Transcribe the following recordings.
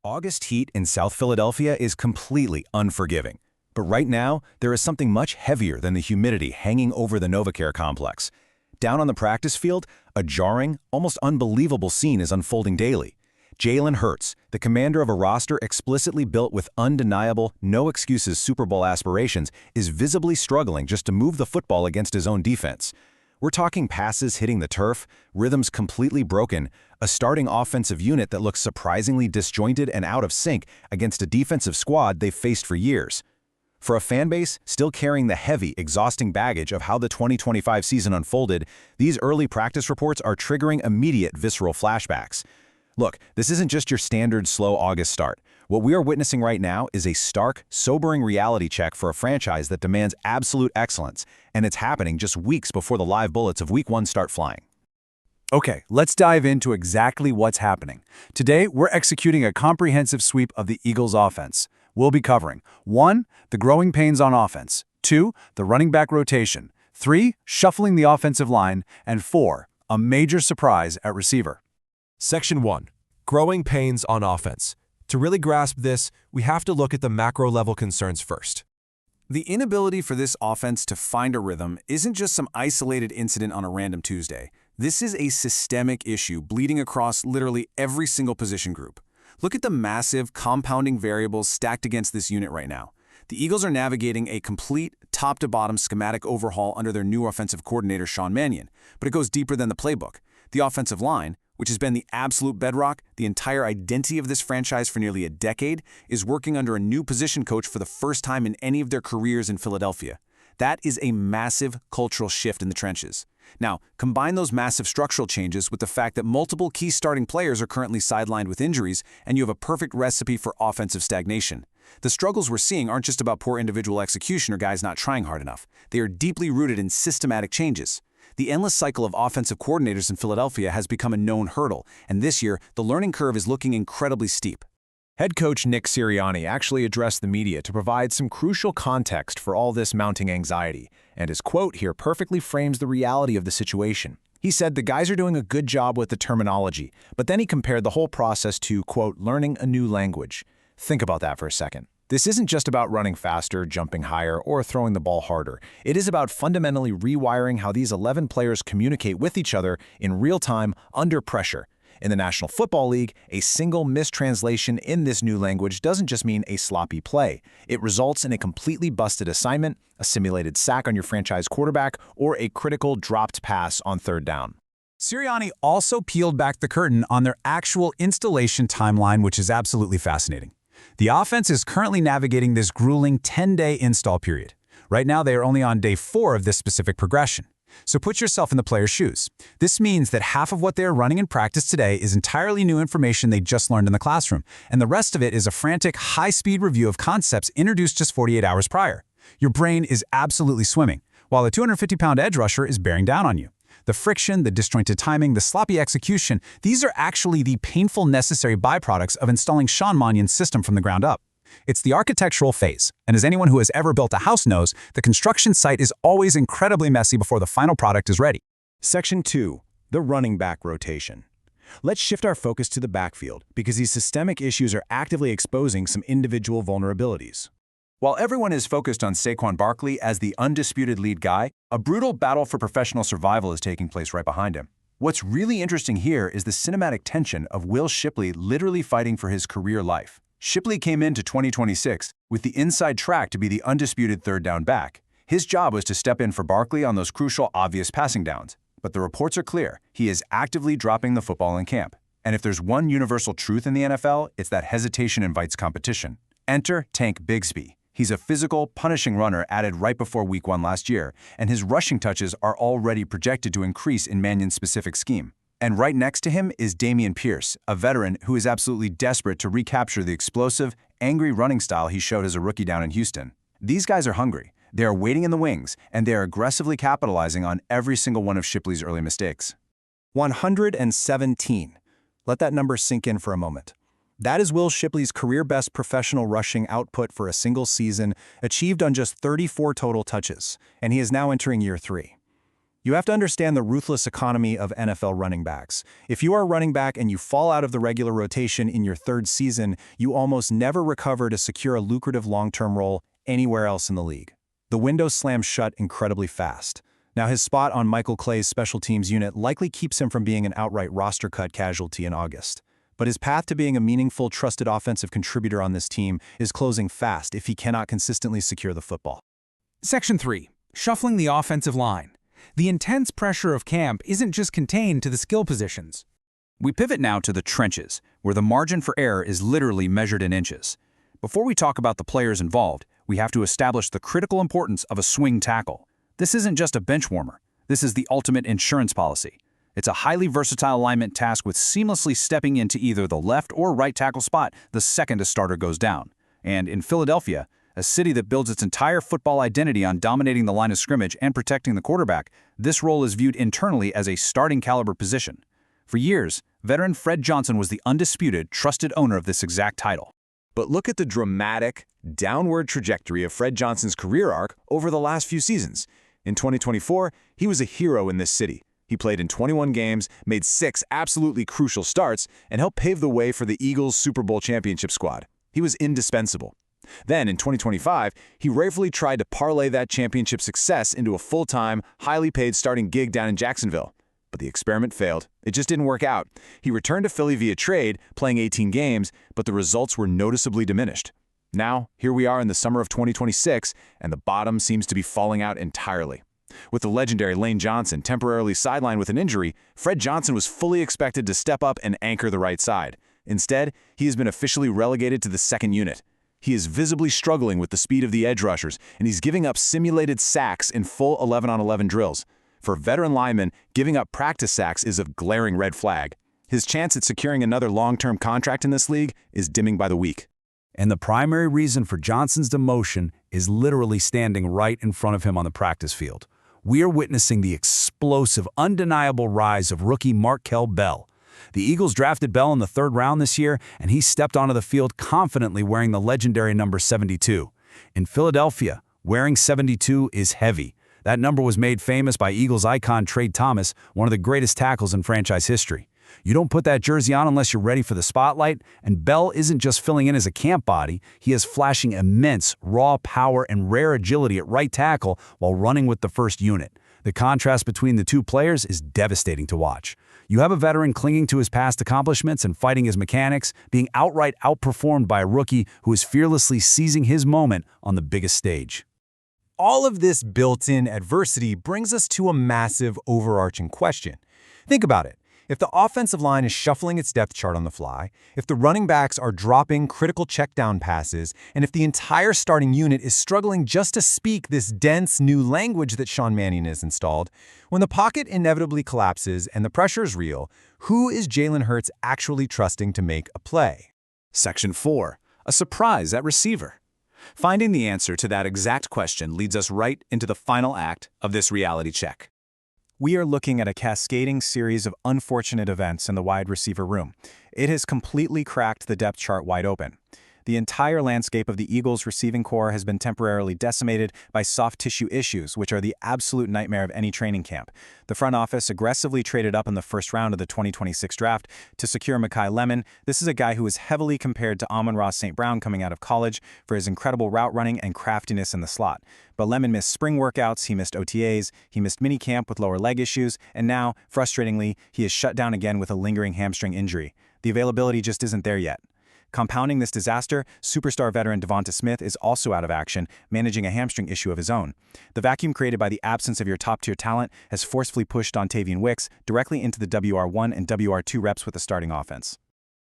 August heat in South Philadelphia is completely unforgiving. But right now, there is something much heavier than the humidity hanging over the NovaCare complex. Down on the practice field, a jarring, almost unbelievable scene is unfolding daily. Jalen Hurts, the commander of a roster explicitly built with undeniable, no-excuses Super Bowl aspirations, is visibly struggling just to move the football against his own defense. We're talking passes hitting the turf, rhythms completely broken, a starting offensive unit that looks surprisingly disjointed and out of sync against a defensive squad they've faced for years. For a fan base still carrying the heavy, exhausting baggage of how the 2025 season unfolded, these early practice reports are triggering immediate visceral flashbacks. Look, this isn't just your standard slow August start. What we are witnessing right now is a stark, sobering reality check for a franchise that demands absolute excellence, and it's happening just weeks before the live bullets of Week 1 start flying. Okay, let's dive into exactly what's happening. Today, we're executing a comprehensive sweep of the Eagles' offense. We'll be covering 1. The growing pains on offense, 2. The running back rotation, 3. Shuffling the offensive line, and 4. A major surprise at receiver. Section 1. Growing pains on offense. To really grasp this, we have to look at the macro-level concerns first. The inability for this offense to find a rhythm isn't just some isolated incident on a random Tuesday. This is a systemic issue bleeding across literally every single position group. Look at the massive, compounding variables stacked against this unit right now. The Eagles are navigating a complete, top-to-bottom schematic overhaul under their new offensive coordinator, Sean Mannion, but it goes deeper than the playbook. The offensive line, which has been the absolute bedrock, the entire identity of this franchise for nearly a decade, is working under a new position coach for the first time in any of their careers in Philadelphia. That is a massive cultural shift in the trenches. Now, combine those massive structural changes with the fact that multiple key starting players are currently sidelined with injuries, and you have a perfect recipe for offensive stagnation. The struggles we're seeing aren't just about poor individual execution or guys not trying hard enough. They are deeply rooted in systematic changes. The endless cycle of offensive coordinators in Philadelphia has become a known hurdle, and this year, the learning curve is looking incredibly steep. Head coach Nick Sirianni actually addressed the media to provide some crucial context for all this mounting anxiety, and his quote here perfectly frames the reality of the situation. He said the guys are doing a good job with the terminology, but then he compared the whole process to, quote, learning a new language. Think about that for a second. This isn't just about running faster, jumping higher, or throwing the ball harder. It is about fundamentally rewiring how these 11 players communicate with each other in real time under pressure. In the National Football League, a single mistranslation in this new language doesn't just mean a sloppy play. It results in a completely busted assignment, a simulated sack on your franchise quarterback, or a critical dropped pass on third down. Sirianni also peeled back the curtain on their actual installation timeline, which is absolutely fascinating. The offense is currently navigating this grueling 10-day install period. Right now, they are only on day 4 of this specific progression. So put yourself in the player's shoes. This means that half of what they are running in practice today is entirely new information they just learned in the classroom, and the rest of it is a frantic, high-speed review of concepts introduced just 48 hours prior. Your brain is absolutely swimming, while a 250-pound edge rusher is bearing down on you. The friction, the disjointed timing, the sloppy execution, these are actually the painful necessary byproducts of installing Sean Mannion's system from the ground up. It's the architectural phase, and as anyone who has ever built a house knows, the construction site is always incredibly messy before the final product is ready. Section 2. The running back rotation. Let's shift our focus to the backfield, because these systemic issues are actively exposing some individual vulnerabilities. While everyone is focused on Saquon Barkley as the undisputed lead guy, a brutal battle for professional survival is taking place right behind him. What's really interesting here is the cinematic tension of Will Shipley literally fighting for his career life. Shipley came into 2026 with the inside track to be the undisputed third down back. His job was to step in for Barkley on those crucial, obvious passing downs. But the reports are clear. He is actively dropping the football in camp. And if there's one universal truth in the NFL, it's that hesitation invites competition. Enter Tank Bigsby. He's a physical, punishing runner added right before Week 1 last year, and his rushing touches are already projected to increase in Mannion's specific scheme. And right next to him is Dameon Pierce, a veteran who is absolutely desperate to recapture the explosive, angry running style he showed as a rookie down in Houston. These guys are hungry. They are waiting in the wings, and they are aggressively capitalizing on every single one of Shipley's early mistakes. 117. Let that number sink in for a moment. That is Will Shipley's career-best professional rushing output for a single season, achieved on just 34 total touches, and he is now entering year 3. You have to understand the ruthless economy of NFL running backs. If you are a running back and you fall out of the regular rotation in your third season, you almost never recover to secure a lucrative long-term role anywhere else in the league. The window slams shut incredibly fast. Now, his spot on Michael Clay's special teams unit likely keeps him from being an outright roster cut casualty in August. But his path to being a meaningful, trusted offensive contributor on this team is closing fast if he cannot consistently secure the football. Section 3. Shuffling the offensive line. The intense pressure of camp isn't just contained to the skill positions. We pivot now to the trenches, where the margin for error is literally measured in inches. Before we talk about the players involved, we have to establish the critical importance of a swing tackle. This isn't just a bench warmer. This is the ultimate insurance policy. It's a highly versatile alignment tasked with seamlessly stepping into either the left or right tackle spot the second a starter goes down. And in Philadelphia, a city that builds its entire football identity on dominating the line of scrimmage and protecting the quarterback, this role is viewed internally as a starting caliber position. For years, veteran Fred Johnson was the undisputed, trusted owner of this exact title. But look at the dramatic, downward trajectory of Fred Johnson's career arc over the last few seasons. In 2024, he was a hero in this city. He played in 21 games, made 6 absolutely crucial starts, and helped pave the way for the Eagles' Super Bowl championship squad. He was indispensable. Then, in 2025, he rarely tried to parlay that championship success into a full-time, highly paid starting gig down in Jacksonville. But the experiment failed. It just didn't work out. He returned to Philly via trade, playing 18 games, but the results were noticeably diminished. Now, here we are in the summer of 2026, and the bottom seems to be falling out entirely. With the legendary Lane Johnson temporarily sidelined with an injury, Fred Johnson was fully expected to step up and anchor the right side. Instead, he has been officially relegated to the second unit. He is visibly struggling with the speed of the edge rushers, and he's giving up simulated sacks in full 11-on-11 drills. For veteran linemen, giving up practice sacks is a glaring red flag. His chance at securing another long-term contract in this league is dimming by the week. And the primary reason for Johnson's demotion is literally standing right in front of him on the practice field. We are witnessing the explosive, undeniable rise of rookie Markel Bell. The Eagles drafted Bell in the 3rd round this year, and he stepped onto the field confidently wearing the legendary number 72. In Philadelphia, wearing 72 is heavy. That number was made famous by Eagles icon Trey Thomas, one of the greatest tackles in franchise history. You don't put that jersey on unless you're ready for the spotlight, and Bell isn't just filling in as a camp body, he is flashing immense, raw power and rare agility at right tackle while running with the first unit. The contrast between the two players is devastating to watch. You have a veteran clinging to his past accomplishments and fighting his mechanics, being outright outperformed by a rookie who is fearlessly seizing his moment on the biggest stage. All of this built-in adversity brings us to a massive, overarching question. Think about it. If the offensive line is shuffling its depth chart on the fly, if the running backs are dropping critical check-down passes, and if the entire starting unit is struggling just to speak this dense new language that Sean Mannion has installed, when the pocket inevitably collapses and the pressure is real, who is Jalen Hurts actually trusting to make a play? Section 4. A surprise at receiver. Finding the answer to that exact question leads us right into the final act of this reality check. We are looking at a cascading series of unfortunate events in the wide receiver room. It has completely cracked the depth chart wide open. The entire landscape of the Eagles' receiving corps has been temporarily decimated by soft tissue issues, which are the absolute nightmare of any training camp. The front office aggressively traded up in the 1st round of the 2026 draft to secure NotebookLM. This is a guy who is heavily compared to Amon-Ra St. Brown coming out of college for his incredible route running and craftiness in the slot. But Lemon missed spring workouts, he missed OTAs, he missed minicamp with lower leg issues, and now, frustratingly, he is shut down again with a lingering hamstring injury. The availability just isn't there yet. Compounding this disaster, superstar veteran Devonta Smith is also out of action, managing a hamstring issue of his own. The vacuum created by the absence of your top-tier talent has forcefully pushed Dontavian Wicks directly into the WR1 and WR2 reps with the starting offense.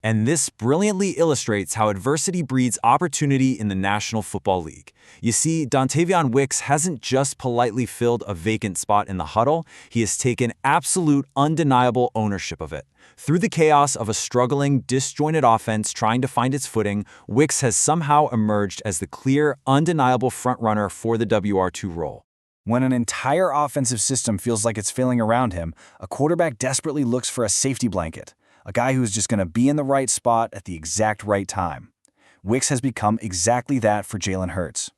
And this brilliantly illustrates how adversity breeds opportunity in the National Football League. You see, Dontavian Wicks hasn't just politely filled a vacant spot in the huddle, he has taken absolute, undeniable ownership of it. Through the chaos of a struggling, disjointed offense trying to find its footing, Wicks has somehow emerged as the clear, undeniable frontrunner for the WR2 role. When an entire offensive system feels like it's failing around him, a quarterback desperately looks for a safety blanket. A guy who's just going to be in the right spot at the exact right time. Wicks has become exactly that for Jalen Hurts.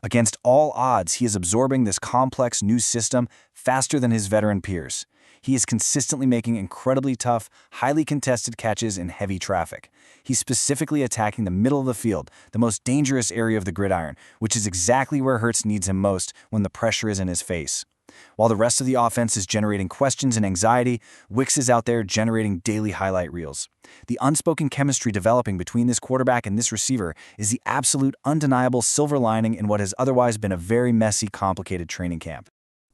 Against all odds, he is absorbing this complex new system faster than his veteran peers. He is consistently making incredibly tough, highly contested catches in heavy traffic. He's specifically attacking the middle of the field, the most dangerous area of the gridiron, which is exactly where Hurts needs him most when the pressure is in his face. While the rest of the offense is generating questions and anxiety, Wicks is out there generating daily highlight reels. The unspoken chemistry developing between this quarterback and this receiver is the absolute undeniable silver lining in what has otherwise been a very messy, complicated training camp.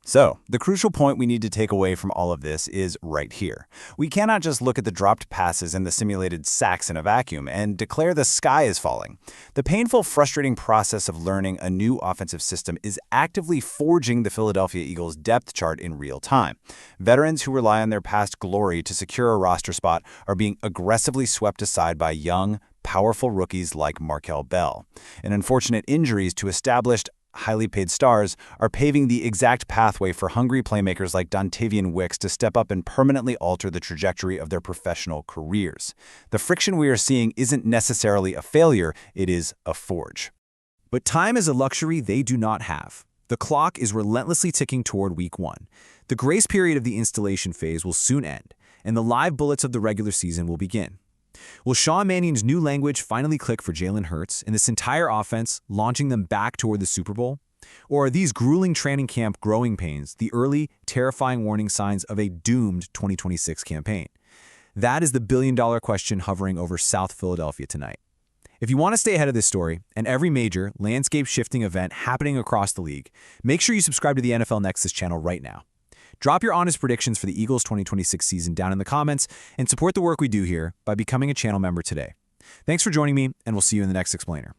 So, the crucial point we need to take away from all of this is right here. We cannot just look at the dropped passes and the simulated sacks in a vacuum and declare the sky is falling. The painful, frustrating process of learning a new offensive system is actively forging the Philadelphia Eagles' depth chart in real time. Veterans who rely on their past glory to secure a roster spot are being aggressively swept aside by young, powerful rookies like Markel Bell. And unfortunate injuries to established, highly paid stars are paving the exact pathway for hungry playmakers like Dontavian Wicks to step up and permanently alter the trajectory of their professional careers. The friction we are seeing isn't necessarily a failure, it is a forge. But time is a luxury they do not have. The clock is relentlessly ticking toward week 1. The grace period of the installation phase will soon end, and the live bullets of the regular season will begin. Will Sean Mannion's new language finally click for Jalen Hurts and this entire offense, launching them back toward the Super Bowl? Or are these grueling training camp growing pains the early, terrifying warning signs of a doomed 2026 campaign? That is the billion-dollar question hovering over South Philadelphia tonight. If you want to stay ahead of this story and every major, landscape-shifting event happening across the league, make sure you subscribe to the NFL Nexus channel right now. Drop your honest predictions for the Eagles' 2026 season down in the comments and support the work we do here by becoming a channel member today. Thanks for joining me, and we'll see you in the next Explainer.